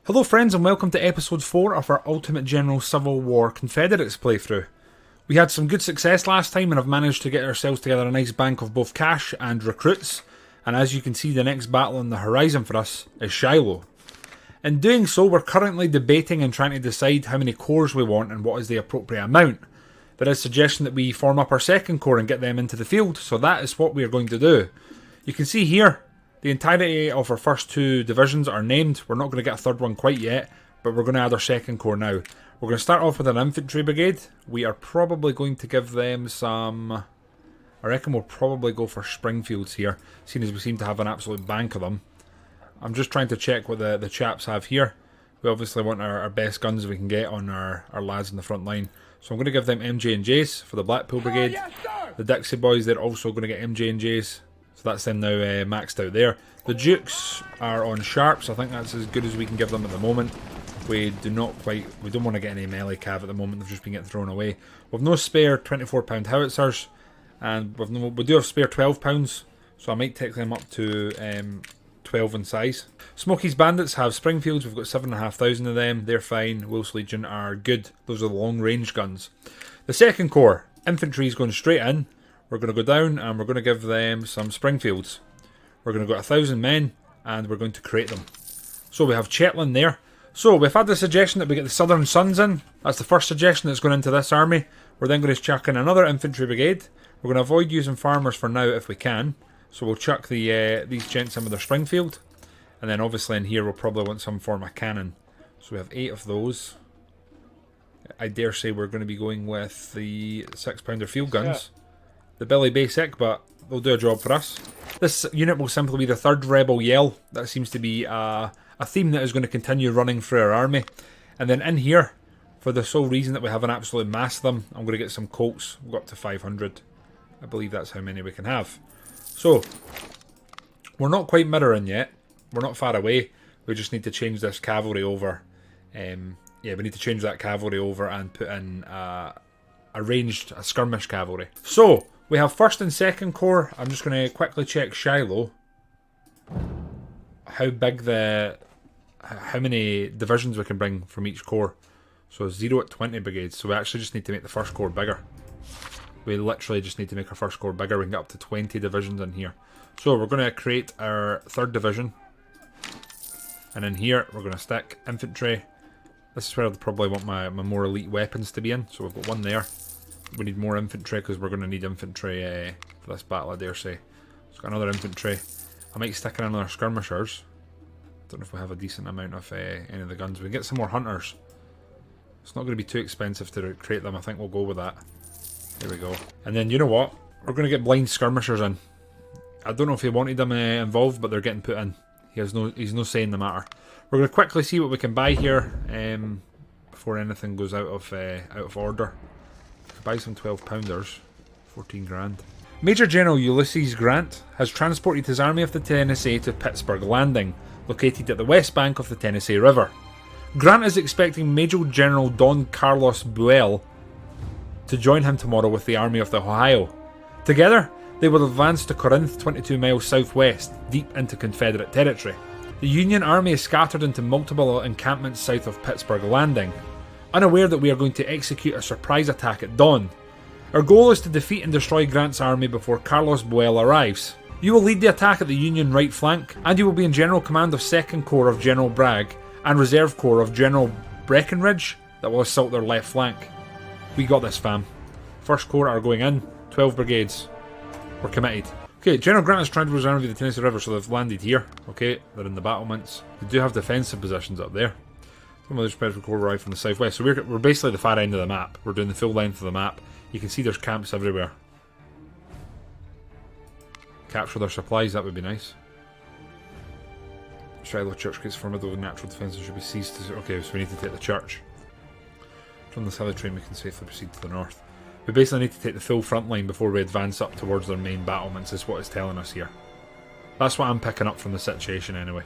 Hello friends and welcome to episode 4 of our Ultimate General Civil War Confederates playthrough. We had some good success last time and have managed to get ourselves together a nice bank of both cash and recruits, and as you can see the next battle on the horizon for us is Shiloh. In doing so we're currently debating and trying to decide how many corps we want and what is the appropriate amount. There is suggestion that we form up our second corps and get them into the field, so that is what we are going to do. You can see here the entirety of our first two divisions are named. We're not going to get a third one quite yet, but we're going to add our second corps now. We're going to start off with an infantry brigade. We are probably going to give them some... I reckon we'll probably go for Springfields here, seeing as we seem to have an absolute bank of them. I'm just trying to check what the chaps have here. We obviously want our best guns we can get on our lads in the front line. So I'm going to give them MJ&Js for the Blackpool brigade. Yes, The Dixie boys, they're also going to get MJ&Js. So that's them now maxed out there. The Dukes are on Sharps. I think that's as good as we can give them at the moment. We don't want to get any melee cav at the moment. They've just been getting thrown away. We've no spare 24-pound howitzers, and we do have spare 12-pounds. So I might take them up to 12 in size. Smokey's Bandits have Springfields. We've got 7,500 of them. They're fine. Wills Legion are good. Those are the long range guns. The second corps, infantry is going straight in. We're going to go down and we're going to give them some Springfields. We're going to go 1,000 men and we're going to create them. So we have Chetland there. So we've had the suggestion that we get the Southern Sons in. That's the first suggestion that's going into this army. We're then going to chuck in another infantry brigade. We're going to avoid using farmers for now if we can. So we'll chuck these gents in with their Springfield. And then obviously in here we'll probably want some form of cannon. So we have 8 of those. I dare say we're going to be going with the 6-pounder field guns. Yeah. The Billy Basic, but they'll do a job for us. This unit will simply be the 3rd Rebel Yell. That seems to be a theme that is going to continue running through our army. And then in here, for the sole reason that we have an absolute mass of them, I'm going to get some Colts. We'll go up to 500. I believe that's how many we can have. So, we're not quite mirroring yet. We're not far away. We just need to change this cavalry over. Yeah, we need to change that cavalry over and put in a skirmish cavalry. So, we have 1st and 2nd Corps. I'm just going to quickly check Shiloh. How many divisions we can bring from each corps. So 0 at 20 brigades. So we actually just need to make the 1st Corps bigger. We literally just need to make our 1st Corps bigger. We can get up to 20 divisions in here. So we're going to create our 3rd division. And in here we're going to stick infantry. This is where I'd probably want my more elite weapons to be in. So we've got one there. We need more infantry because we're going to need infantry for this battle, I dare say. So got another infantry. I might stick in another skirmishers. Don't know if we have a decent amount of any of the guns. We can get some more hunters. It's not going to be too expensive to create them. I think we'll go with that. There we go. And then you know what? We're going to get blind skirmishers in. I don't know if he wanted them involved, but they're getting put in. He's no say in the matter. We're going to quickly see what we can buy here before anything goes out of order. Buy some 12-pounders, 14 grand. Major General Ulysses Grant has transported his Army of the Tennessee to Pittsburgh Landing, located at the west bank of the Tennessee River. Grant is expecting Major General Don Carlos Buell to join him tomorrow with the Army of the Ohio. Together, they will advance to Corinth, 22 miles southwest, deep into Confederate territory. The Union Army is scattered into multiple encampments south of Pittsburgh Landing, unaware that we are going to execute a surprise attack at dawn. Our goal is to defeat and destroy Grant's army before Carlos Buell arrives. You will lead the attack at the Union right flank, and you will be in general command of 2nd Corps of General Bragg and Reserve Corps of General Breckinridge that will assault their left flank. We got this, fam. 1st Corps are going in, 12 brigades. We're committed. Okay, General Grant has tried to reserve the Tennessee River, so they've landed here. Okay, they're in the battlements. They do have defensive positions up there. Some other special corps arrived from the southwest. So we're basically the far end of the map. We're doing the full length of the map. You can see there's camps everywhere. Capture their supplies, that would be nice. Shiloh Church gets formidable natural defences should be seized. Okay, so we need to take the church. From this hilly train we can safely proceed to the north. We basically need to take the full front line before we advance up towards their main battlements, is what it's telling us here. That's what I'm picking up from the situation anyway.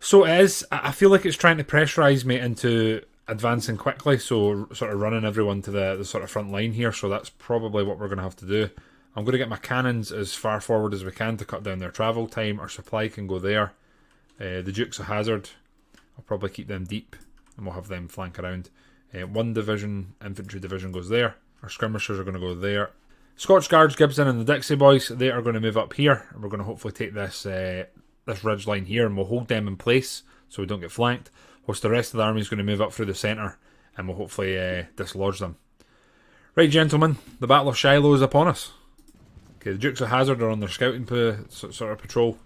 So it is, I feel like it's trying to pressurise me into advancing quickly, so sort of running everyone to the sort of front line here, so that's probably what we're going to have to do. I'm going to get my cannons as far forward as we can to cut down their travel time. Our supply can go there. The Duke's a hazard. I'll probably keep them deep, and we'll have them flank around. One division, infantry division goes there. Our skirmishers are going to go there. Scotch Guards, Gibson and the Dixie Boys, they are going to move up here. And we're going to hopefully take this this ridge line here, and we'll hold them in place so we don't get flanked. Whilst the rest of the army is going to move up through the centre, and we'll hopefully dislodge them. Right, gentlemen, the Battle of Shiloh is upon us. Okay, the Dukes of Hazzard are on their scouting sort of patrol.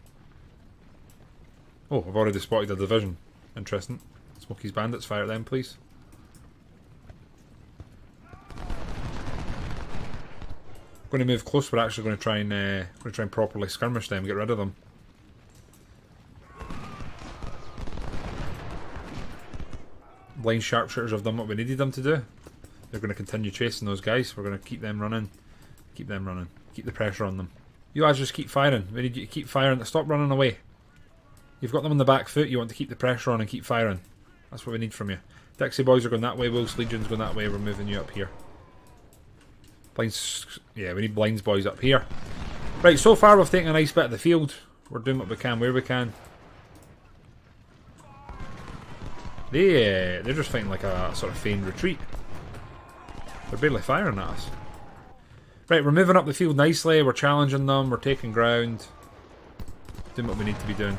Oh, I've already spotted a division. Interesting. Smokey's Bandits, fire at them, please. Going to move close. We're actually going to try and properly skirmish them, get rid of them. Blind sharpshooters have done what we needed them to do. They're going to continue chasing those guys. We're going to keep them running. Keep them running. Keep the pressure on them. You guys just keep firing. We need you to keep firing. Stop running away. You've got them on the back foot. You want to keep the pressure on and keep firing. That's what we need from you. Dixie Boys are going that way. Wolf's Legion's going that way. We're moving you up here. Blinds, yeah, we need Blinds Boys up here. Right, so far we've taken a nice bit of the field. We're doing what we can where we can. They're just fighting like a sort of feigned retreat. They're barely firing at us. Right, we're moving up the field nicely. We're challenging them. We're taking ground. Doing what we need to be doing.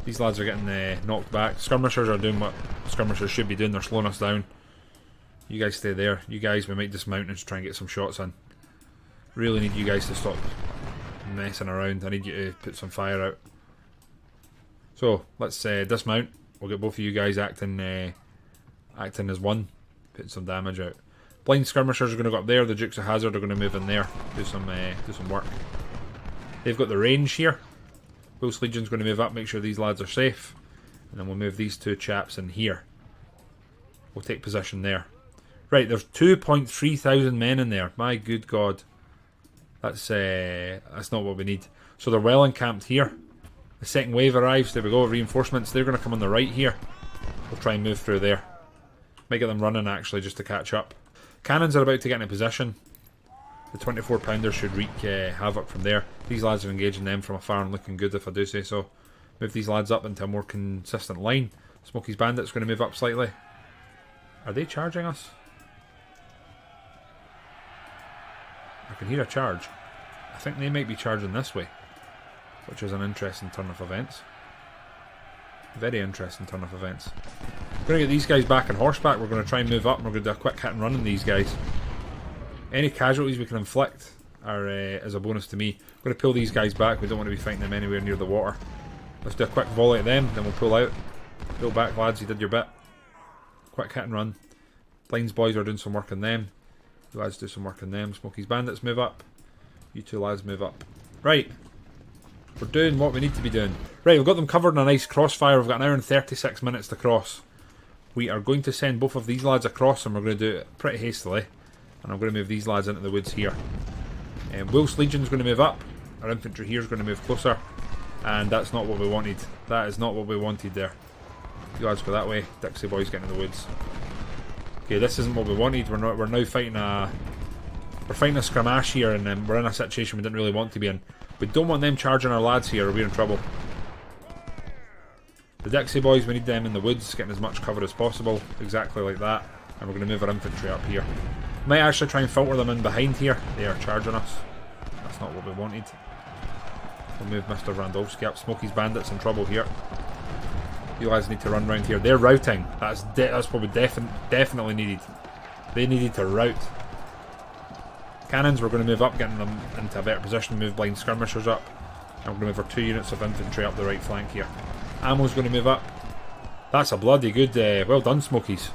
These lads are getting knocked back. Skirmishers are doing what skirmishers should be doing. They're slowing us down. You guys stay there. You guys, we might dismount and try and get some shots in. Really need you guys to stop messing around. I need you to put some fire out. So, let's dismount. We'll get both of you guys acting as one. Putting some damage out. Blind skirmishers are going to go up there. The Dukes of Hazzard are going to move in there. Do some work. They've got the range here. Wolf's Legion's going to move up. Make sure these lads are safe. And then we'll move these two chaps in here. We'll take position there. Right, there's 2.3 thousand men in there. My good God. That's not what we need. So they're well encamped here. The second wave arrives. There we go. Reinforcements. They're going to come on the right here. We'll try and move through there. Might get them running actually just to catch up. Cannons are about to get into position. The 24 pounders should wreak havoc from there. These lads are engaging them from afar and looking good if I do say so. Move these lads up into a more consistent line. Smokey's Bandits going to move up slightly. Are they charging us? I can hear a charge. I think they might be charging this way, which is an interesting turn of events. Very interesting turn of events. We're going to get these guys back on horseback. We're going to try and move up and we're going to do a quick hit and run on these guys. Any casualties we can inflict are as a bonus to me. I'm going to pull these guys back. We don't want to be fighting them anywhere near the water. Let's do a quick volley at them, then we'll pull out. Pull back, lads, you did your bit. Quick hit and run. Blinds Boys are doing some work on them. You lads do some work on them. Smokey's Bandits move up. You two lads move up. Right. We're doing what we need to be doing. Right, we've got them covered in a nice crossfire. We've got an hour and 36 minutes to cross. We are going to send both of these lads across and we're going to do it pretty hastily. And I'm going to move these lads into the woods here. Wolf's Legion's going to move up. Our infantry here is going to move closer. And that's not what we wanted. That is not what we wanted there. You lads go that way. Dixie Boys get into the woods. Okay, this isn't what we wanted. We're now fighting a skirmash here, and we're in a situation we didn't really want to be in. We don't want them charging our lads here, or we're in trouble. The Dixie Boys, we need them in the woods, getting as much cover as possible, exactly like that. And we're going to move our infantry up here. Might actually try and filter them in behind here. They are charging us. That's not what we wanted. We'll move Mr. Randolfski up. Smokey's Bandits in trouble here. You guys need to run around here. They're routing. That's probably definitely needed. They needed to rout. Cannons, we're going to move up, getting them into a better position. Move blind skirmishers up. And we're going to move our 2 units of infantry up the right flank here. Ammo's going to move up. That's a bloody good... well done, Smokies.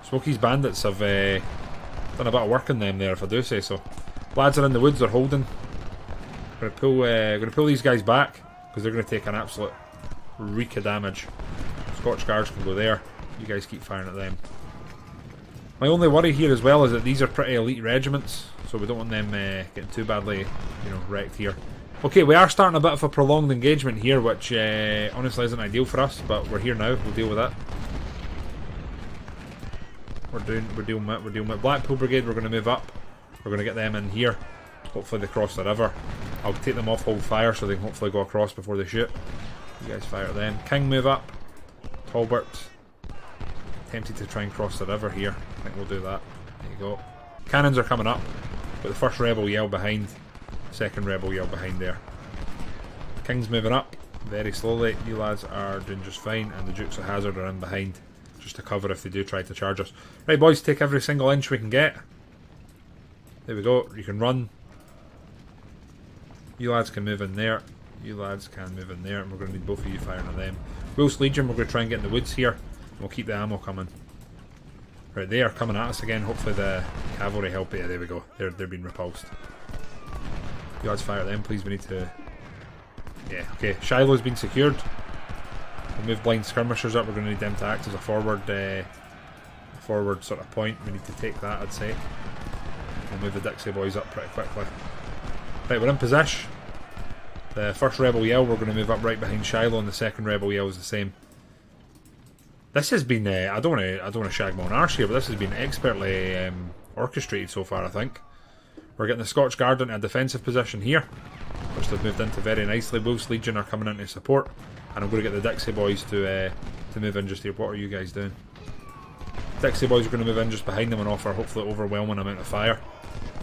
Smokey's Bandits have done a bit of work on them there, if I do say so. Lads are in the woods, they're holding. Going to pull these guys back, because they're going to take an absolute reek of damage. Scotch Guards can go there. You guys keep firing at them. My only worry here as well is that these are pretty elite regiments, so we don't want them getting too badly, wrecked here. Okay, we are starting a bit of a prolonged engagement here, which honestly isn't ideal for us, but we're here now. We'll deal with that. We're dealing with Blackpool Brigade. We're going to move up. We're going to get them in here. Hopefully they cross the river. I'll take them off hold fire so they can hopefully go across before they shoot. You guys fire at them. King move up. Talbot. Tempted to try and cross the river here. I think we'll do that. There you go. Cannons are coming up. Got the first rebel yell behind. Second rebel yell behind there. King's moving up very slowly. You lads are doing just fine, and the Dukes of Hazzard are in behind, just to cover if they do try to charge us. Right, boys, take every single inch we can get. There we go. You can run. You lads can move in there. You lads can move in there, and we're going to need both of you firing on them. Wills Legion, we're going to try and get in the woods here, and we'll keep the ammo coming. Right, they are coming at us again. Hopefully the cavalry help it. Yeah, there we go. They're being repulsed. You lads fire at them, please. We need to... Yeah, okay. Shiloh's been secured. We'll move blind skirmishers up. We're going to need them to act as a forward sort of point. We need to take that, I'd say. We'll move the Dixie boys up pretty quickly. Right, we're in position. The first rebel yell, we're going to move up right behind Shiloh, and the second rebel yell is the same. This has been, I don't want to shag my own arse here, but this has been expertly orchestrated so far, I think. We're getting the Scotch Guard into a defensive position here, which they've moved into very nicely. Wolves Legion are coming in to support, and I'm going to get the Dixie boys to move in just here. What are you guys doing? Dixie boys are going to move in just behind them and offer hopefully overwhelming amount of fire.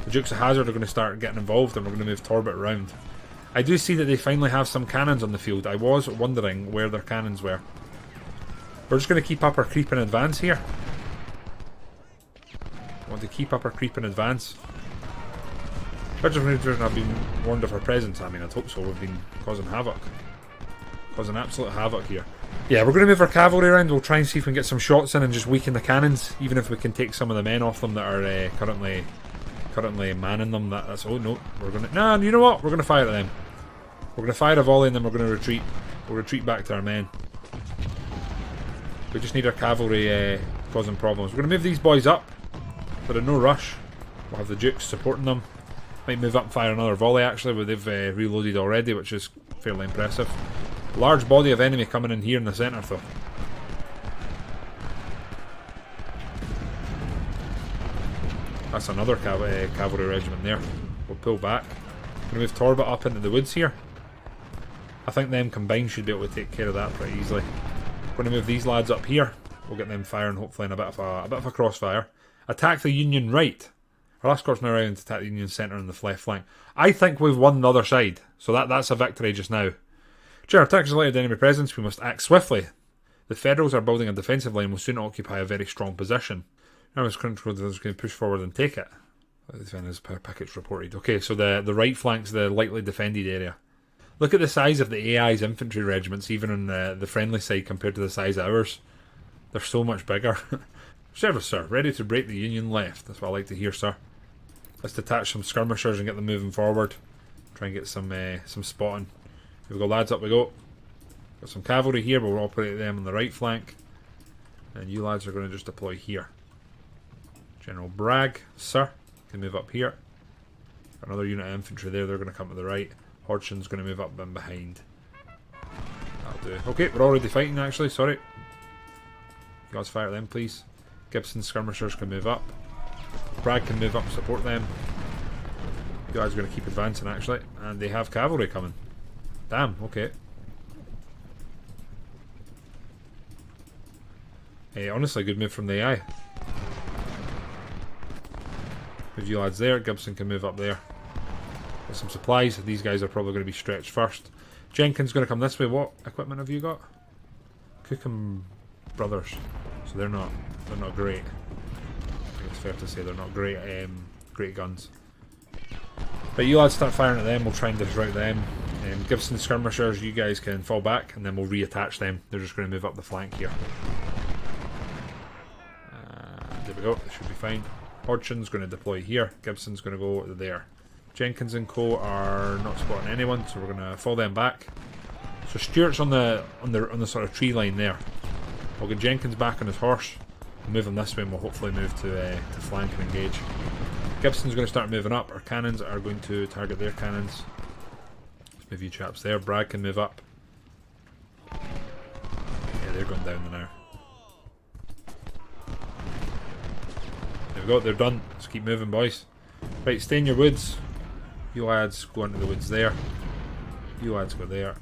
The Dukes of Hazzard are going to start getting involved, and we're going to move Talbot around. I do see that they finally have some cannons on the field. I was wondering where their cannons were. We're just going to keep up our creep in advance here. I want to keep up our creep in advance. British have been warned of our presence. I mean, I'd hope so. We've been causing havoc. Causing absolute havoc here. Yeah, we're going to move our cavalry around. We'll try and see if we can get some shots in and just weaken the cannons. Even if we can take some of the men off them that are currently manning them. That's... Oh, no. We're going to... Nah, you know what? We're going to fire at them. We're going to fire a volley and then we're going to retreat. We'll retreat back to our men. We just need our cavalry causing problems. We're going to move these boys up. But in no rush. We'll have the Dukes supporting them. Might move up and fire another volley actually, but they've reloaded already, which is fairly impressive. Large body of enemy coming in here in the centre though. That's another cavalry regiment there. We'll pull back. We're going to move Talbot up into the woods here. I think them combined should be able to take care of that pretty easily. We're going to move these lads up here. We'll get them firing hopefully in a bit of a crossfire. Attack the Union right. Our last corps now around to attack the Union centre on the left flank. I think we've won the other side, so that's a victory just now. During attacks related to enemy presence, we must act swiftly. The Federals are building a defensive line and will soon occupy a very strong position. Now it's going to push forward and take it. The defenders per package reported. Okay, so the right flank's the lightly defended area. Look at the size of the AI's infantry regiments, even on the friendly side compared to the size of ours. They're so much bigger. Service, sir. Ready to break the Union left. That's what I like to hear, sir. Let's detach some skirmishers and get them moving forward. Try and get some spotting. Here we go, lads, up we go. Got some cavalry here, but we'll operate them on the right flank. And you lads are going to just deploy here. General Bragg, sir, can move up here. Got another unit of infantry there, they're going to come to the right. Hodgson's going to move up and behind. That'll do. Okay, we're already fighting actually, sorry. You guys fire at them, please. Gibson skirmishers can move up. Bragg can move up and support them. You guys are going to keep advancing actually. And they have cavalry coming. Damn, okay. Hey, honestly, good move from the AI. Move you lads there. Gibson can move up there. Get some supplies. These guys are probably going to be stretched first. Jenkins going to come this way. What equipment have you got? Cookham Brothers. So they're not great. I think it's fair to say they're not great great guns. But you lads start firing at them. We'll try and disroute them. Gibson skirmishers, you guys can fall back and then we'll reattach them. They're just going to move up the flank here. There we go. They should be fine. Hodgson's going to deploy here. Gibson's going to go there. Jenkins and co are not spotting anyone, so we're going to fall them back. So Stuart's on the sort of tree line there. We'll get Jenkins back on his horse. We'll move him this way and we'll hopefully move to flank and engage. Gibson's going to start moving up. Our cannons are going to target their cannons. Let's move you chaps there. Bragg can move up. Yeah, they're going down now. There we go, they're done. Let's keep moving, boys. Right, stay in your woods. You lads go into the woods there. You lads go there.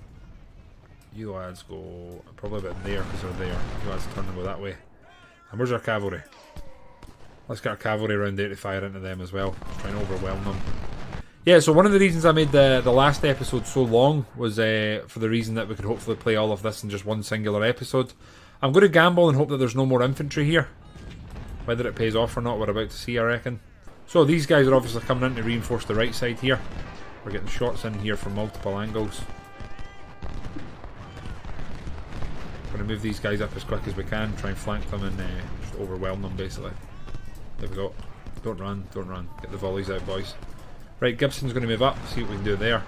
You lads go probably about there because they're there. You lads turn and go that way. And where's our cavalry? Let's get our cavalry around there to fire into them as well. Try and overwhelm them. Yeah, so one of the reasons I made the last episode so long was for the reason that we could hopefully play all of this in just one singular episode. I'm going to gamble and hope that there's no more infantry here. Whether it pays off or not, we're about to see, I reckon. So these guys are obviously coming in to reinforce the right side here. We're getting shots in here from multiple angles. Going to move these guys up as quick as we can, try and flank them and just overwhelm them basically. There we go. Don't run, don't run. Get the volleys out, boys. Right, Gibson's going to move up, see what we can do there.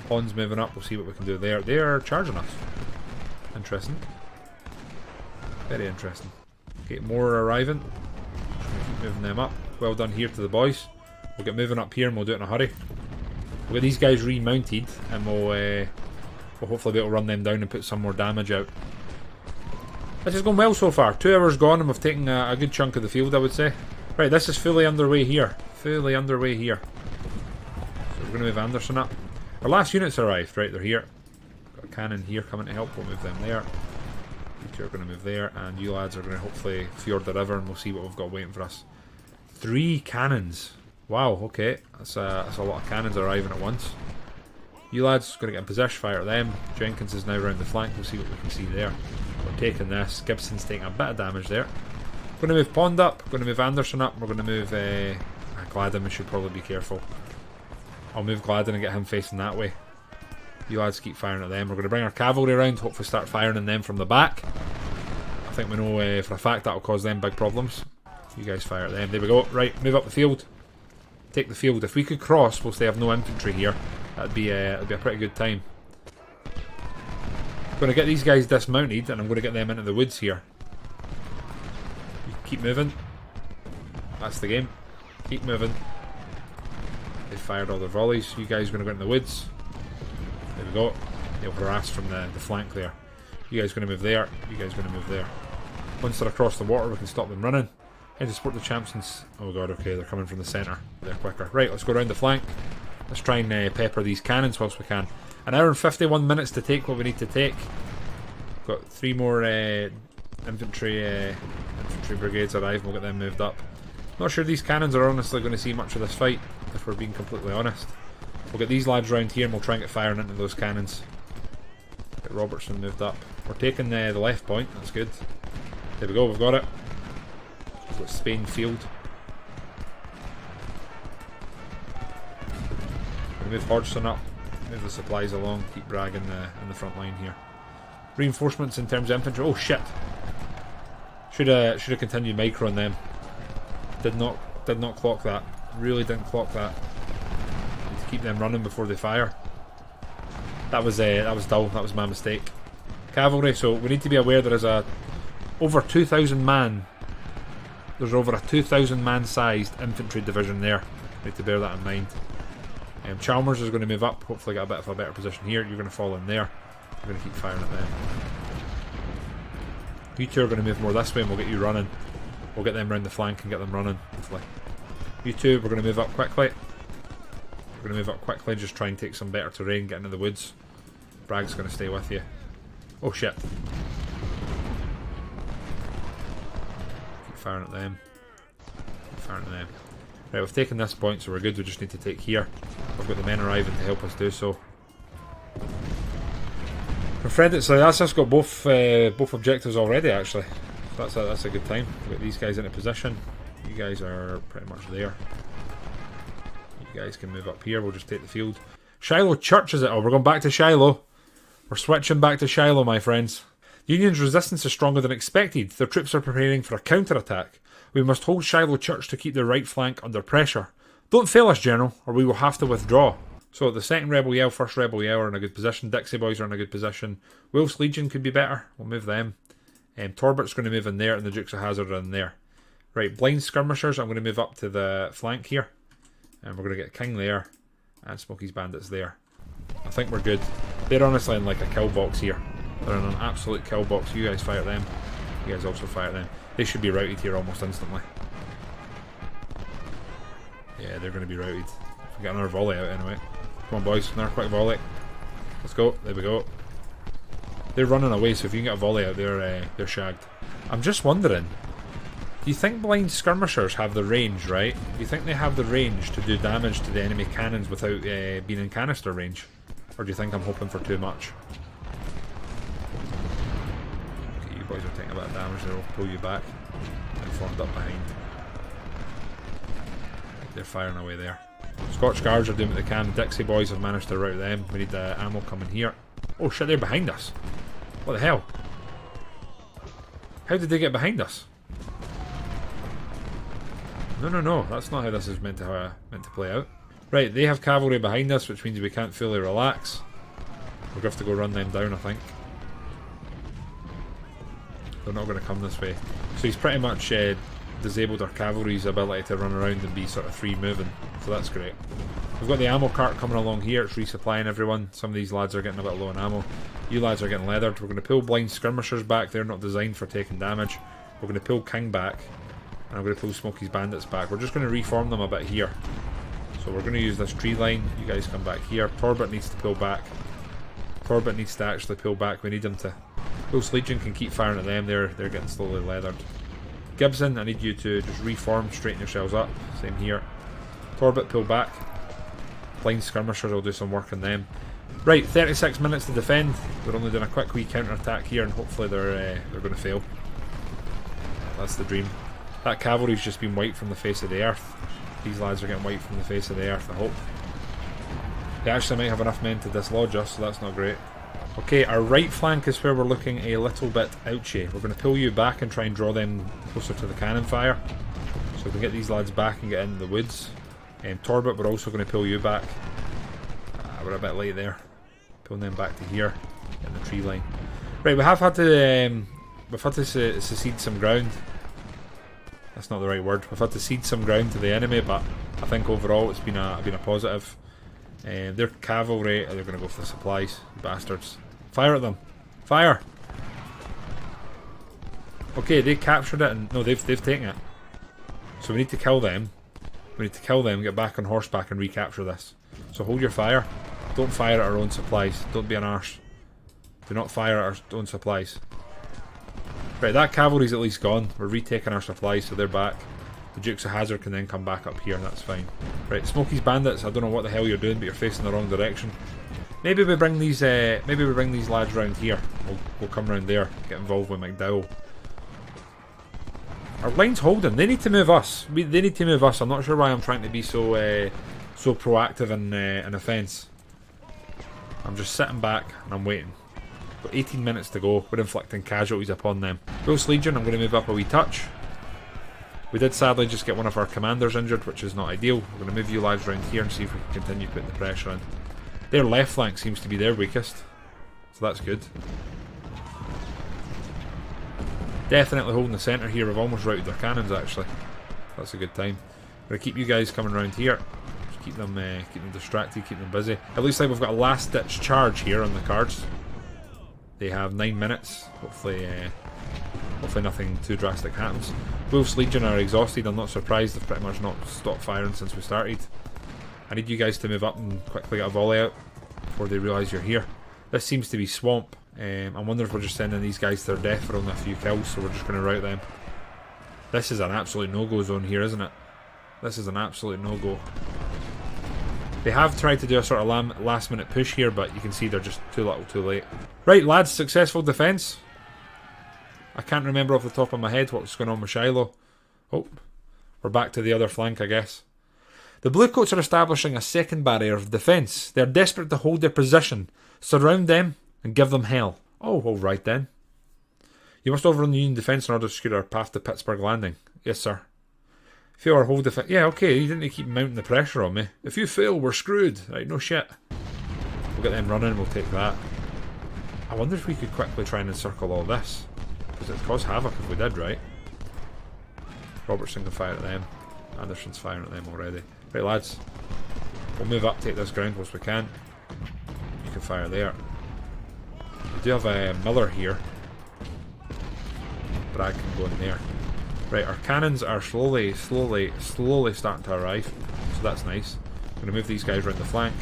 Hon's moving up, we'll see what we can do there. They are charging us. Interesting. Very interesting. Okay, more are arriving. Keep moving them up. Well done here to the boys. We'll get moving up here and we'll do it in a hurry. We'll get these guys remounted and we'll hopefully be able to run them down and put some more damage out. This has gone well so far. 2 hours gone and we've taken a good chunk of the field, I would say. Right, this is fully underway here. Fully underway here. So we're going to move Anderson up. Our last units arrived. Right, they're here. Got a cannon here coming to help. We'll move them there. You two are going to move there. And you lads are going to hopefully fjord the river and we'll see what we've got waiting for us. 3 cannons. Wow, okay. That's a lot of cannons arriving at once. You lads going to get in position, fire at them. Jenkins is now round the flank. We'll see what we can see there. We're taking this. Gibson's taking a bit of damage there. Going to move Pond up. Going to move Anderson up. We're going to move Gladden. We should probably be careful. I'll move Gladden and get him facing that way. You lads keep firing at them. We're going to bring our cavalry around. Hopefully start firing on them from the back. I think we know for a fact that will cause them big problems. You guys fire at them. There we go. Right, move up the field. Take the field. If we could cross whilst they have no infantry here, that'd be a pretty good time. I'm going to get these guys dismounted and I'm going to get them into the woods here. You keep moving. That's the game. Keep moving. They fired all their volleys. You guys are going to go into the woods. There we go. They'll harass from the flank there. You guys are going to move there. You guys are going to move there. Once they're across the water, we can stop them running. And to support the champions. Oh god, okay, they're coming from the centre. They're quicker. Right, let's go around the flank. Let's try and pepper these cannons whilst we can. An hour and 51 minutes to take what we need to take. Got 3 more infantry brigades arrive. We'll get them moved up. Not sure these cannons are honestly going to see much of this fight, if we're being completely honest. We'll get these lads round here and we'll try and get firing into those cannons. Get Robertson moved up. We're taking the left point. That's good. There we go. We've got it. We've got Spain field. We'll move Hodgson up. Move the supplies along. Keep Bragg in the front line here. Reinforcements in terms of infantry. Oh shit! Should have continued micro on them. Did not clock that. Really didn't clock that. Need to keep them running before they fire. That was dull. That was my mistake. Cavalry. So we need to be aware there is over 2,000 man. There's over a 2,000 man sized infantry division there. Need to bear that in mind. Chalmers is going to move up. Hopefully get a bit of a better position here. You're going to fall in there. We're going to keep firing at them. You two are going to move more this way and we'll get you running. We'll get them round the flank and get them running, hopefully. You two, we're going to move up quickly. We're going to move up quickly, just try and take some better terrain, get into the woods. Bragg's going to stay with you. Oh shit. Keep firing at them. Keep firing at them. Right, we've taken this point, so we're good. We just need to take here. We've got the men arriving to help us do so. Confederate, so that's us got both objectives already, actually. So that's a good time. We've got these guys into position. You guys are pretty much there. You guys can move up here. We'll just take the field. Shiloh Church is it? Oh, we're going back to Shiloh. We're switching back to Shiloh, my friends. The Union's resistance is stronger than expected. Their troops are preparing for a counter-attack. We must hold Shiloh Church to keep their right flank under pressure. Don't fail us, General, or we will have to withdraw. So the second Rebel Yell, first Rebel Yell are in a good position. Dixie Boys are in a good position. Wolf's Legion could be better. We'll move them. Torbert's going to move in there, and the Dukes of Hazzard are in there. Right, Blind Skirmishers, I'm going to move up to the flank here. And we're going to get King there, and Smokey's Bandits there. I think we're good. They're honestly in like a kill box here. They're in an absolute kill box. You guys fire at them. You guys also fire at them. They should be routed here almost instantly. Yeah, they're going to be routed. We'll get another volley out anyway. Come on boys, another quick volley. Let's go, there we go. They're running away, so if you can get a volley out, they're shagged. I'm just wondering, do you think blind skirmishers have the range, right? Do you think they have the range to do damage to the enemy cannons without being in canister range? Or do you think I'm hoping for too much? Okay, you boys are taking a bit of damage, they'll pull you back. And formed up behind. They're firing away there. Scotch Guards are doing what they can. Dixie boys have managed to rout them. We need the ammo coming here. Oh shit, they're behind us. What the hell? How did they get behind us? No, that's not how this is meant to play out. Right, they have cavalry behind us, which means we can't fully relax. We're going to have to go run them down, I think. They're not going to come this way. So he's pretty much disabled our cavalry's ability to run around and be sort of free moving. So that's great. We've got the ammo cart coming along here. It's resupplying everyone. Some of these lads are getting a bit low on ammo. You lads are getting leathered. We're going to pull blind skirmishers back. They're not designed for taking damage. We're going to pull King back. And I'm going to pull Smokey's bandits back. We're just going to reform them a bit here. So we're going to use this tree line. You guys come back here. Torbert needs to pull back. Torbert needs to actually pull back. We need him to. Ghost Legion can keep firing at them. They're getting slowly leathered. Gibson, I need you to just reform, straighten yourselves up. Same here. Torbert, pull back. Blind skirmishers will do some work on them. Right, 36 minutes to defend. We're only doing a quick wee counter attack here, and hopefully they're going to fail. That's the dream. That cavalry's just been wiped from the face of the earth. These lads are getting wiped from the face of the earth, I hope. They actually might have enough men to dislodge us, so that's not great. Okay, our right flank is where we're looking a little bit ouchy. We're going to pull you back and try and draw them closer to the cannon fire. So we can get these lads back and get into the woods. Torbert, we're also going to pull you back. We're a bit late there. Pulling them back to here. Getting the tree line. Right, we've had to secede some ground. That's not the right word. We've had to cede some ground to the enemy, but I think overall it's been a positive. Their cavalry, they're going to go for the supplies, bastards. Fire at them. Fire! Okay, they captured it, and no, they've taken it. So we need to kill them. We need to kill them, get back on horseback and recapture this. So hold your fire. Don't fire at our own supplies. Don't be an arse. Do not fire at our own supplies. Right, that cavalry's at least gone. We're retaking our supplies, so they're back. The Dukes of Hazzard can then come back up here, and that's fine. Right, Smokey's bandits, I don't know what the hell you're doing, but you're facing the wrong direction. Maybe we bring these lads round here. We'll come round there, get involved with McDowell. Our line's holding. They need to move us. They need to move us. I'm not sure why I'm trying to be so proactive in offence. I'm just sitting back and I'm waiting. Got 18 minutes to go. We're inflicting casualties upon them. Ghost Legion, I'm going to move up a wee touch. We did sadly just get one of our commanders injured, which is not ideal. We're going to move you lads around here and see if we can continue putting the pressure on. Their left flank seems to be their weakest, so that's good. Definitely holding the centre here. We've almost routed their cannons actually. That's a good time. We're going to keep you guys coming around here. Just keep them distracted, keep them busy. It looks like we've got a last ditch charge here on the cards. They have 9 minutes. Hopefully nothing too drastic happens. Wolf's Legion are exhausted. I'm not surprised. They've pretty much not stopped firing since we started. I need you guys to move up and quickly get a volley out before they realise you're here. This seems to be swamp. I wonder if we're just sending these guys to their death for only a few kills, so we're just going to rout them. This is an absolute no-go zone here, isn't it? This is an absolute no-go. They have tried to do a sort of last-minute push here, but you can see they're just too little too late. Right, lads, successful defence. I can't remember off the top of my head what's going on with Shiloh. Oh, we're back to the other flank, I guess. The Bluecoats are establishing a second barrier of defence. They are desperate to hold their position. Surround them and give them hell. Oh, alright then. You must overrun the Union defence in order to secure our path to Pittsburgh Landing. Yes, sir. Fail our whole defence. Yeah, okay, you didn't keep mounting the pressure on me. If you fail, we're screwed. Right, no shit. We'll get them running, we'll take that. I wonder if we could quickly try and encircle all this. Because it'd cause havoc if we did, right? Robertson can fire at them. Anderson's firing at them already. Right, lads. We'll move up, take this ground whilst we can. You can fire there. We do have a Miller here. Bragg can go in there. Right, our cannons are slowly starting to arrive. So that's nice. I'm going to move these guys around the flank.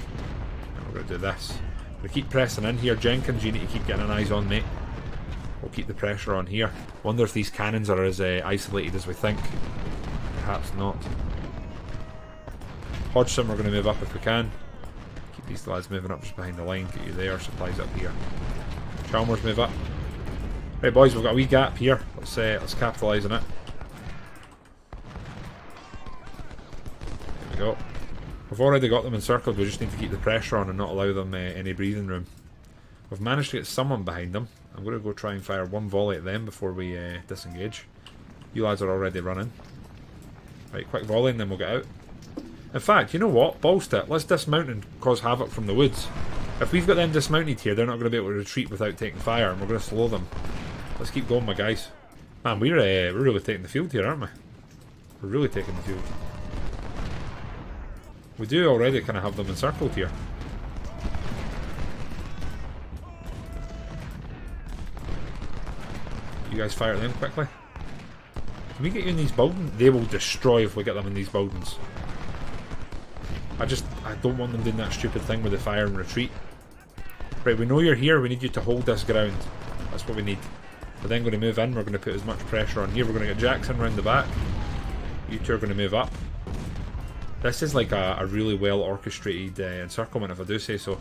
And we're going to do this. We keep pressing in here. Jenkins, you need to keep getting an eyes on, mate. We'll keep the pressure on here. Wonder if these cannons are as isolated as we think. Perhaps not. Hodgson, we're going to move up if we can. Keep these lads moving up just behind the line. Get you there. Supplies up here. Chalmers, move up. Right, boys, we've got a wee gap here. Let's capitalise on it. There we go. We've already got them encircled. We just need to keep the pressure on and not allow them any breathing room. We've managed to get someone behind them. I'm going to go try and fire one volley at them before we disengage. You lads are already running. Right, quick volley and then we'll get out. In fact, you know what? Balls to it. Let's dismount and cause havoc from the woods. If we've got them dismounted here, they're not going to be able to retreat without taking fire, and we're going to slow them. Let's keep going, my guys. Man, we're really taking the field here, aren't we? We're really taking the field. We do already kind of have them encircled here. You guys fire at them quickly. Can we get you in these buildings? They will destroy if we get them in these buildings. I don't want them doing that stupid thing with the fire and retreat. Right, we know you're here. We need you to hold this ground. That's what we need. We're then going to move in. We're going to put as much pressure on here. We're going to get Jackson round the back. You two are going to move up. This is like a really well orchestrated encirclement, if I do say so.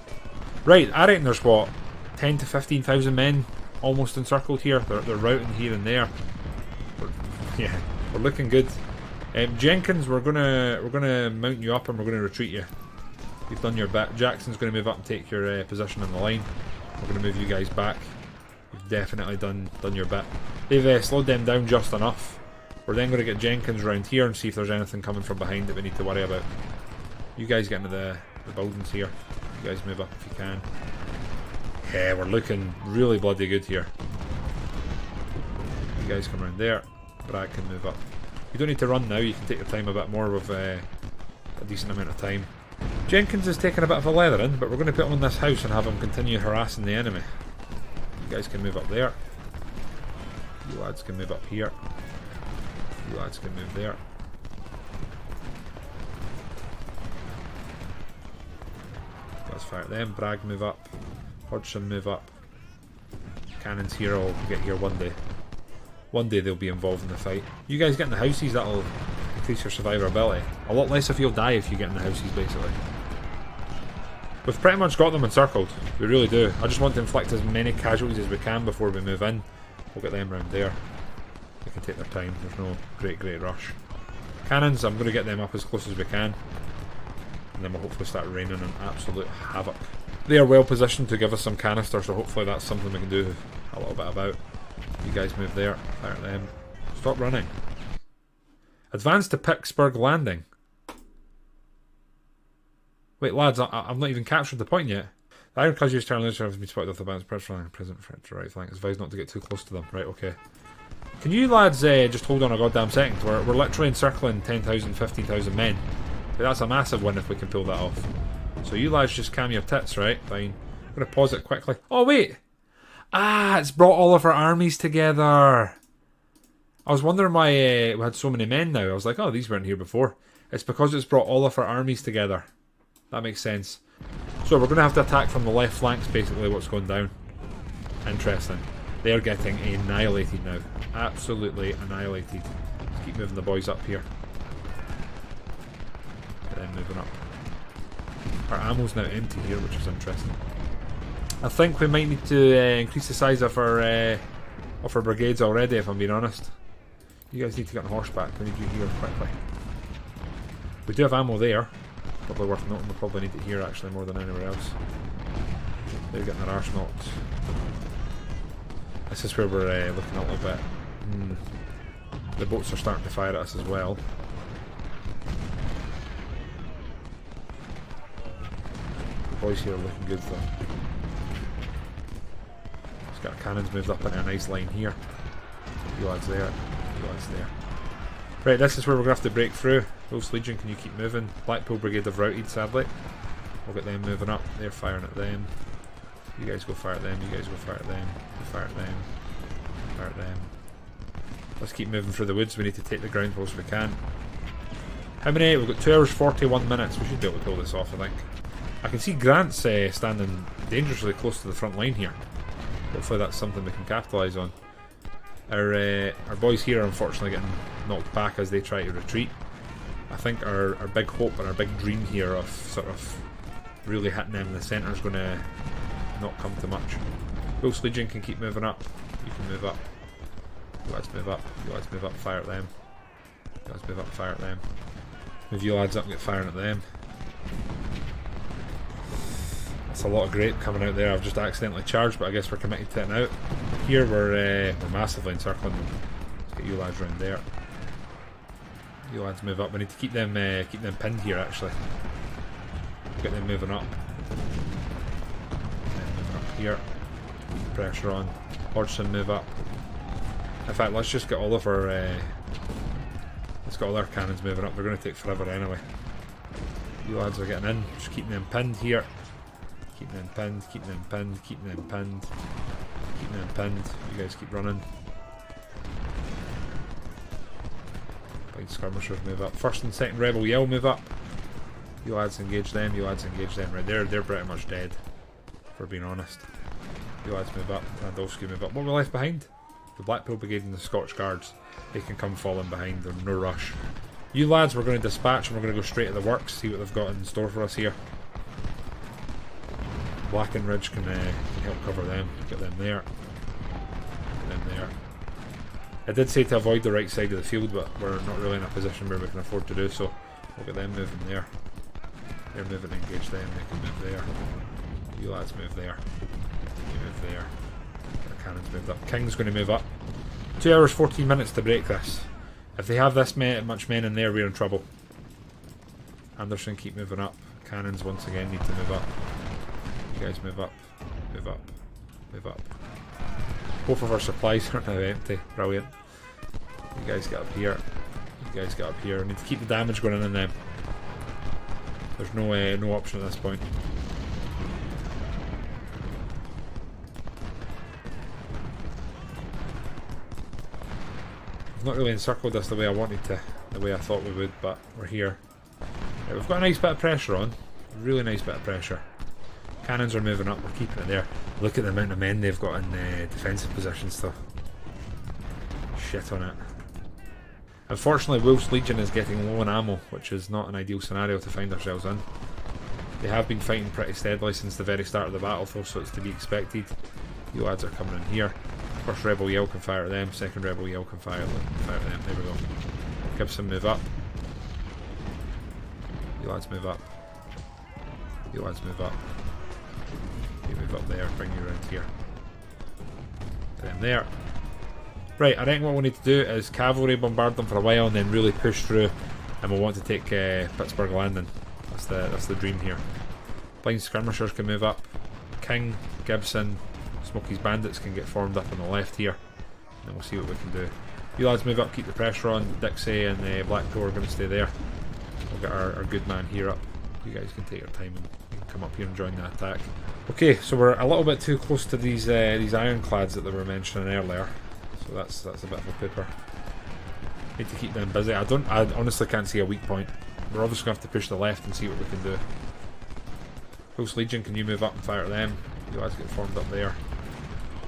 Right, I reckon there's what, 10 to 15,000 men almost encircled here. They're routing here and there. We're looking good. Jenkins, we're gonna mount you up and we're gonna retreat you. You've done your bit. Jackson's gonna move up and take your position on the line. We're gonna move you guys back. You've definitely done your bit. They've slowed them down just enough. We're then gonna get Jenkins around here and see if there's anything coming from behind that we need to worry about. You guys get into the buildings here. You guys move up if you can. Yeah, we're looking really bloody good here. You guys come around there. Brad can move up. You don't need to run now, you can take your time a bit more with a decent amount of time. Jenkins is taking a bit of a leathering, but we're going to put him in this house and have him continue harassing the enemy. You guys can move up there. You lads can move up here. You lads can move there. Let's fire at them. Bragg move up. Hodgson move up. Cannons here will get here one day. One day they'll be involved in the fight. You guys get in the houses, that'll increase your survivability. A lot less if you'll die if you get in the houses, basically. We've pretty much got them encircled. We really do. I just want to inflict as many casualties as we can before we move in. We'll get them round there. They can take their time. There's no great rush. Cannons, I'm going to get them up as close as we can. And then we'll hopefully start raining an absolute havoc. They are well positioned to give us some canister, so hopefully that's something we can do a little bit about. You guys move there. Fire at them. Stop running. Advance to Pittsburgh Landing. Wait, lads, I've not even captured the point yet. The Iron Casualties turn laser have been spotted off the band's pressure line. Present French right flank. It's advised not to get too close to them. Right, okay. Can you lads just hold on a goddamn second? We're literally encircling 10,000, 15,000 men. But that's a massive win if we can pull that off. So you lads just calm your tits, right? Fine. I'm going to pause it quickly. Oh, wait! Ah, it's brought all of our armies together. I was wondering why we had so many men now. I was like, oh, these weren't here before. It's because it's brought all of our armies together. That makes sense. So we're going to have to attack from the left flanks, basically, what's going down. Interesting. They're getting annihilated now. Absolutely annihilated. Let's keep moving the boys up here. Get them moving up. Our ammo's now empty here, which is interesting. I think we might need to increase the size of our brigades already, if I'm being honest. You guys need to get on horseback. We need you here quickly. We do have ammo there. Probably worth noting. We'll probably need it here actually more than anywhere else. They're getting their arse knocked. This is where we're looking a little bit. The boats are starting to fire at us as well. The boys here are looking good though. Just got our cannons moved up into a nice line here. You lads there. You lads there. Right, this is where we're going to have to break through. Wolf's Legion, can you keep moving? Blackpool Brigade have routed, sadly. We'll get them moving up. They're firing at them. You guys go fire at them. You guys go fire at them. Go fire at them. Fire at them. Let's keep moving through the woods. We need to take the ground post if we can. How many? We've got 2 hours 41 minutes. We should be able to pull this off, I think. I can see Grant's standing dangerously close to the front line here. Hopefully that's something we can capitalise on. Our boys here are unfortunately getting knocked back as they try to retreat. I think our big hope and our big dream here of sort of really hitting them in the centre is going to not come to much. Ghost Legion can keep moving up. You can move up. You lads move up. You lads move up, fire at them. You lads move up, fire at them. Move you lads up and get firing at them. That's a lot of grape coming out there. I've just accidentally charged, but I guess we're committed to it now. Here we're massively encircling them. Let's get you lads around there. You lads move up. We need to keep them pinned here actually. Get them moving up. Then moving up here. Keep the pressure on. Hodgson move up. In fact, let's just get all of our cannons moving up. They're going to take forever anyway. You lads are getting in. Just keeping them pinned here. Keeping them pinned. Keeping them pinned. Keeping them pinned. Keeping them pinned. You guys keep running. Blind skirmishers move up. First and second rebel yell move up. You lads engage them. You lads engage them. Right, they're pretty much dead. For being honest. You lads move up. Randolfski move up. What we left behind? The Blackpool Brigade and the Scotch Guards. They can come falling behind. There's no rush. You lads we're going to dispatch and we're going to go straight to the works. See what they've got in store for us here. Blacken Ridge can help cover them. Get them there. Get them there. I did say to avoid the right side of the field, but we're not really in a position where we can afford to do so. We'll get them moving there. They're moving to engage them. They can move there. You lads move there. You move there. Our cannons moved up. King's going to move up. 2 hours 14 minutes to break this. If they have this much men in there, we're in trouble. Anderson keep moving up. Cannons once again need to move up. You guys move up. Move up. Move up. Both of our supplies are now empty. Brilliant. You guys get up here. You guys get up here. We need to keep the damage going in them. There's no option at this point. I've not really encircled this the way I wanted to, the way I thought we would, but we're here. Right, we've got a nice bit of pressure on. A really nice bit of pressure. Cannons are moving up, we're keeping it there. Look at the amount of men they've got in defensive positions though. Shit on it. Unfortunately, Wolf's Legion is getting low on ammo, which is not an ideal scenario to find ourselves in. They have been fighting pretty steadily since the very start of the battle though, so it's to be expected. You lads are coming in here. First rebel yell can fire at them, second rebel yell can fire at them. There we go. Gibson move up. You lads move up. You lads move up. You move up there, bring you around here. Then there. Right, I reckon what we need to do is cavalry bombard them for a while and then really push through, and we'll want to take Pittsburgh Landing. That's the dream here. Blind skirmishers can move up. King, Gibson, Smokey's bandits can get formed up on the left here, and then we'll see what we can do. You lads move up, keep the pressure on. Dixie and Blackpool are going to stay there. We'll get our good man here up. You guys can take your time and you can come up here and join the attack. Okay, so we're a little bit too close to these ironclads that they were mentioning earlier, so that's a bit of a pooper. Need to keep them busy. I honestly can't see a weak point. We're obviously going to have to push the left and see what we can do. Ghost Legion, can you move up and fire at them? You guys get formed up there.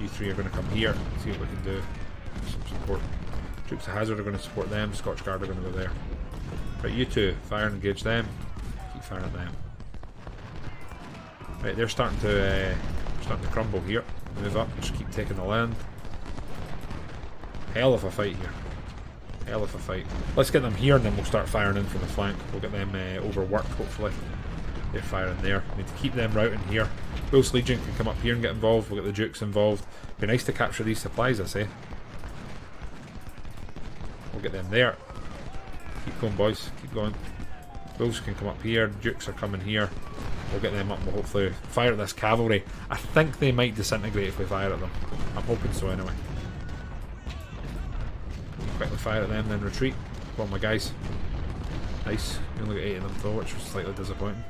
You three are going to come here, see what we can do. Some support. Troops of Hazard are going to support them. Scotch Guard are going to go there. Right, you two, fire and engage them. Keep firing at them. Right, they're starting to crumble here. Move up, just keep taking the land. Hell of a fight here. Hell of a fight. Let's get them here and then we'll start firing in from the flank. We'll get them overworked hopefully. They're firing there. We need to keep them routing here. Ghost Legion can come up here and get involved. We'll get the Dukes involved. Be nice to capture these supplies, I say. We'll get them there. Keep going, boys. Keep going. Ghosts can come up here. Dukes are coming here. We'll get them up and we'll hopefully fire at this cavalry. I think they might disintegrate if we fire at them. I'm hoping so anyway. Quickly fire at them, then retreat. Come on, my guys. Nice. You only got 8 of them though, which was slightly disappointing.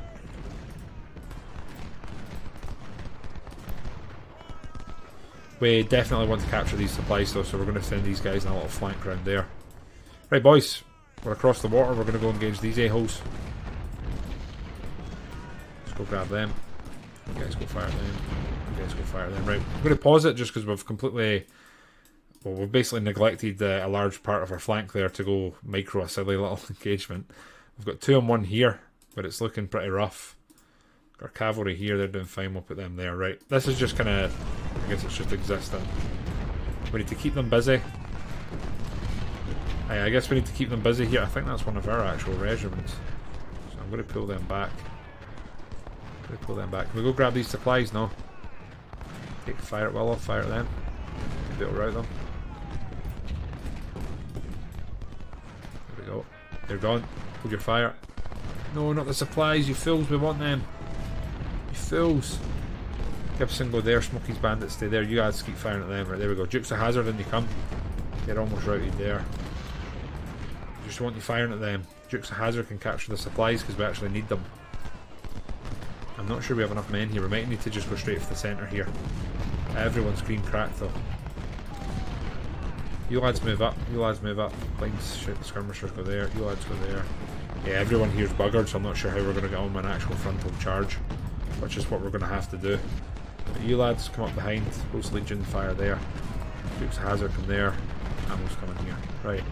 We definitely want to capture these supplies though, so we're going to send these guys in a little flank round there. Right, boys. We're across the water. We're going to go engage these a-holes. Let's go grab them. You guys go fire them. You guys go fire them. Right, I'm going to pause it just because we've completely... Well, we've basically neglected a large part of our flank there to go micro a silly little engagement. We've got 2 on 1 here, but it's looking pretty rough. Our cavalry here, they're doing fine. We'll put them there. Right, this is just kind of... I guess it's just existing. We need to keep them busy. I guess we need to keep them busy here. I think that's one of our actual regiments. So I'm going to pull them back. Can we go grab these supplies? No. Take fire at will. I'll fire at them. Maybe it'll rout them. There we go. They're gone. Hold your fire. No, not the supplies, you fools. We want them. You fools. Gibson, go there. Smokey's bandits, stay there. You guys keep firing at them. Right, there we go. Dukes of Hazzard, in you come. You're almost routed there. Just want you firing at them. Dukes of Hazzard can capture the supplies because we actually need them. I'm not sure we have enough men here. We might need to just go straight for the centre here. Everyone's green cracked though. You lads move up. You lads move up. Blind skirmishers go there. You lads go there. Yeah, everyone here's buggered, so I'm not sure how we're going to get on with an actual frontal charge, which is what we're going to have to do. But you lads come up behind. Ghost Legion fire there. Dukes of Hazzard come there. Ammo's coming here. Right.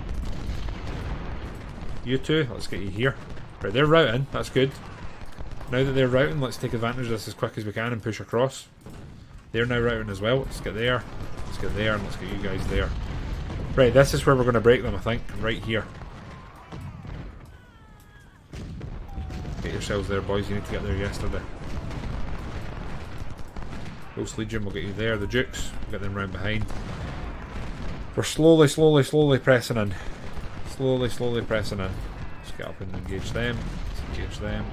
You two, let's get you here. Right, they're routing. That's good. Now that they're routing, let's take advantage of this as quick as we can and push across. They're now routing as well. Let's get there. Let's get there, and let's get you guys there. Right, this is where we're going to break them, I think. Right here. Get yourselves there, boys. You need to get there yesterday. Ghost Legion will get you there. The Dukes, we'll get them round behind. We're slowly pressing in. Slowly pressing in. Let's get up and engage them. Let's engage them.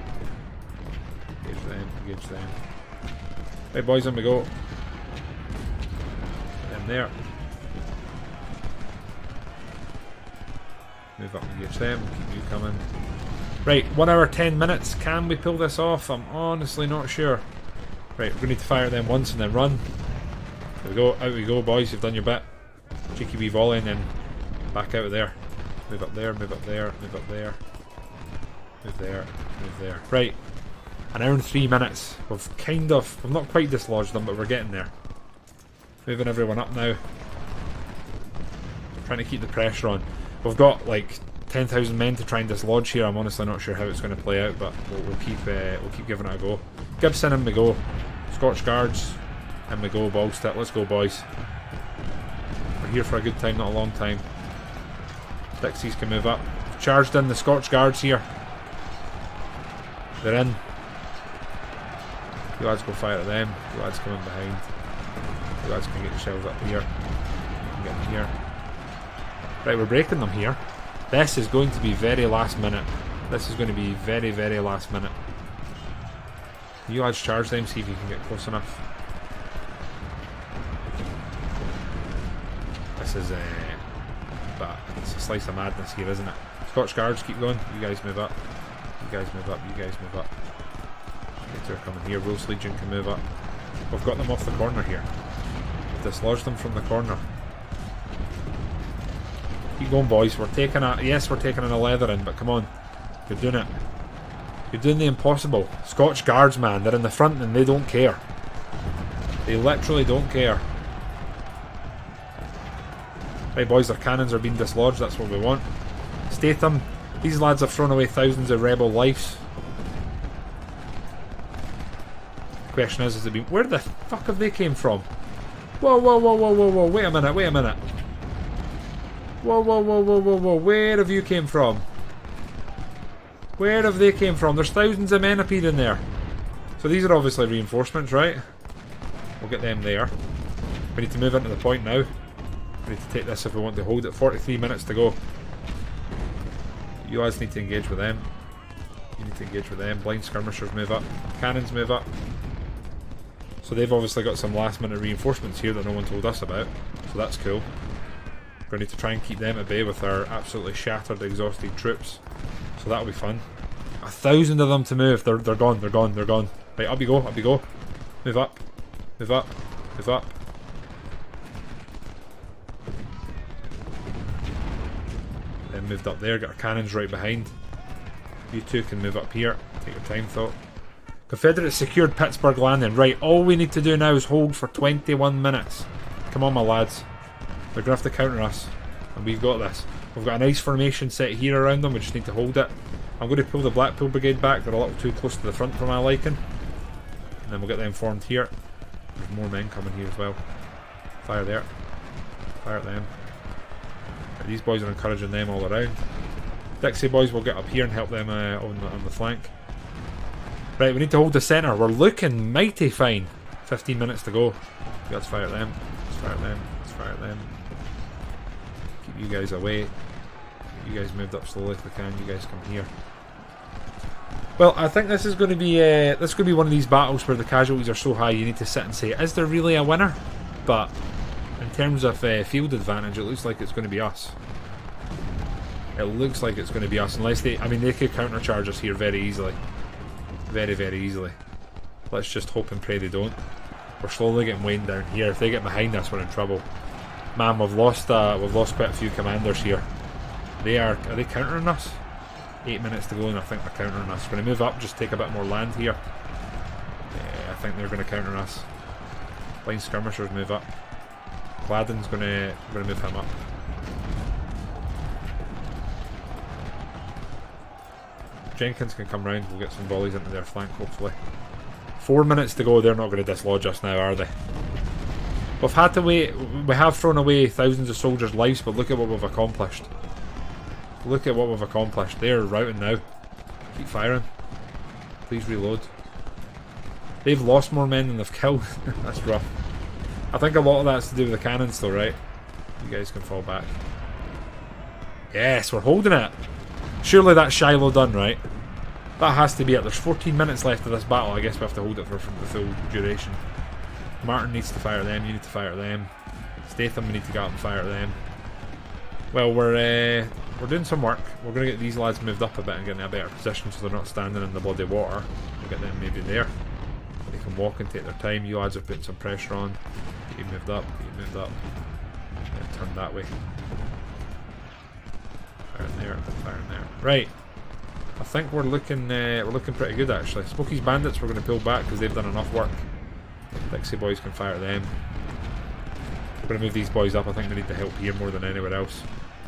Engage them. Right, boys, on we go. Get them there. Move up and engage them. Keep you coming. Right, 1 hour 10 minutes. Can we pull this off? I'm honestly not sure. Right, we're going to need to fire them once and then run. There we go. Out we go, boys. You've done your bit. Cheeky wee volley and then back out of there. Move up there, move up there, move up there. Move there, move there. Right. 1 hour and 3 minutes. We've not quite dislodged them, but we're getting there. Moving everyone up now. Trying to keep the pressure on. We've got like 10,000 men to try and dislodge here. I'm honestly not sure how it's going to play out, but we'll keep giving it a go. Gibson, in we go. Scotch Guards, in we go. Ballstead, let's go, boys. We're here for a good time, not a long time. Dixies can move up. Charged in the Scotch Guards here. They're in. You lads go fire at them. You lads come in behind. You lads can get yourselves up here. You can get them here. Right, we're breaking them here. This is going to be very last minute. This is going to be very, very last minute. You lads charge them, see if you can get close enough. This is but it's a slice of madness here, isn't it? Scotch Guards, keep going. You guys move up. You guys move up. You guys move up. They're coming here. Ghost Legion can move up. We've got them off the corner here. We've dislodged them from the corner. Keep going, boys. We're taking a... Yes, we're taking a leather in, but come on. You're doing it. You're doing the impossible. Scotch Guards, man. They're in the front and they don't care. They literally don't care. Right, boys, their cannons are being dislodged. That's what we want. Statham. These lads have thrown away thousands of rebel lives. The question is it been... Where the fuck have they came from? Whoa. Wait a minute. Whoa. Where have you came from? Where have they came from? There's thousands of men appearing there. So these are obviously reinforcements, right? We'll get them there. We need to move into the point now. We need to take this if we want to hold it. 43 minutes to go. You guys need to engage with them. You need to engage with them. Blind skirmishers move up. Cannons move up. So they've obviously got some last minute reinforcements here that no one told us about. So that's cool. We're going to need to try and keep them at bay with our absolutely shattered, exhausted troops. So that'll be fun. 1,000 of them to move. They're gone. Right, up you go. Move up. Then moved up there. Got our cannons right behind. You two can move up here. Take your time, though. Confederate secured Pittsburgh Landing. Right, all we need to do now is hold for 21 minutes. Come on, my lads. They're going to have to counter us. And we've got this. We've got a nice formation set here around them. We just need to hold it. I'm going to pull the Blackpool Brigade back. They're a little too close to the front for my liking. And then we'll get them formed here. There's more men coming here as well. Fire there. Fire at them. Right, these boys are encouraging them all around. Dixie boys will get up here and help them on the flank. Right, we need to hold the centre. We're looking mighty fine. 15 minutes to go. Let's fire at them. Let's fire at them. Let's fire at them. Keep you guys away. Get you guys moved up slowly if we can. You guys come here. Well, I think this is going to be one of these battles where the casualties are so high you need to sit and say, is there really a winner? But in terms of field advantage, it looks like it's going to be us. It looks like it's going to be us, unless they could countercharge us here very easily. Very, very easily. Let's just hope and pray they don't. We're slowly getting weighed down here. If they get behind us, we're in trouble. Man, we've lost quite a few commanders here. Are they countering us? 8 minutes to go and I think they're countering us. We're going to move up, just take a bit more land here. Yeah, I think they're going to counter us. Line skirmishers move up. Gladden's going to move him up. Jenkins can come round, we'll get some volleys into their flank hopefully. 4 minutes to go, they're not going to dislodge us now, are they? We've had to wait, we have thrown away thousands of soldiers' lives, but look at what we've accomplished. Look at what we've accomplished. They're routing now. Keep firing. Please reload. They've lost more men than they've killed. That's rough. I think a lot of that's to do with the cannons though, right? You guys can fall back. Yes, we're holding it. Surely that's Shiloh done, right? That has to be it. There's 14 minutes left of this battle. I guess we have to hold it for the full duration. Martin needs to fire them. You need to fire them. Statham, we need to get up and fire them. Well, we're doing some work. We're going to get these lads moved up a bit and get in a better position so they're not standing in the bloody water. We'll get them maybe there. They can walk and take their time. You lads are putting some pressure on. Get you moved up. Get you moved up. And turn that way. Fire in there. Fire in there. Right. I think we're looking pretty good actually. Smokey's bandits we're going to pull back because they've done enough work. Dixie boys can fire them. We're going to move these boys up. I think we need the help here more than anywhere else.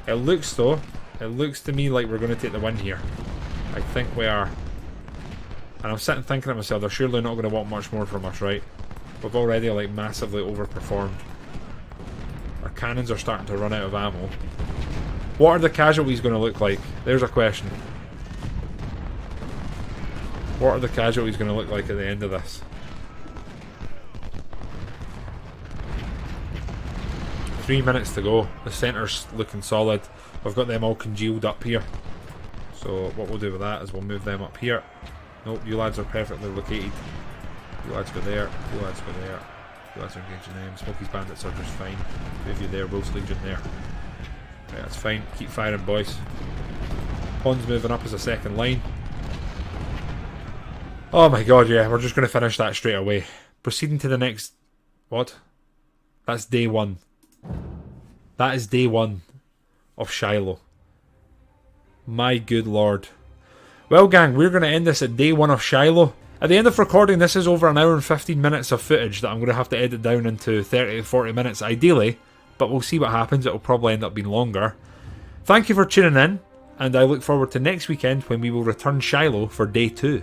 It looks though, it looks to me like we're going to take the win here. I think we are. And I'm sitting thinking to myself, they're surely not going to want much more from us, right? We've already like massively overperformed. Our cannons are starting to run out of ammo. What are the casualties going to look like? There's a question. What are the casualties going to look like at the end of this? 3 minutes to go. The centre's looking solid. We've got them all congealed up here. So what we'll do with that is we'll move them up here. Nope, you lads are perfectly located. You lads go there. You lads go there. You lads are engaging them. Smokey's bandits are just fine. Move you there. Wolf's Legion there. Right, that's fine. Keep firing, boys. Pond's moving up as a second line. Oh my god, yeah. We're just going to finish that straight away. Proceeding to the next... What? That's day one. That is day one of Shiloh. My good lord. Well gang, we're going to end this at day one of Shiloh. At the end of recording, this is over an hour and 15 minutes of footage that I'm going to have to edit down into 30 to 40 minutes ideally. But we'll see what happens. It'll probably end up being longer. Thank you for tuning in. And I look forward to next weekend when we will return Shiloh for day 2.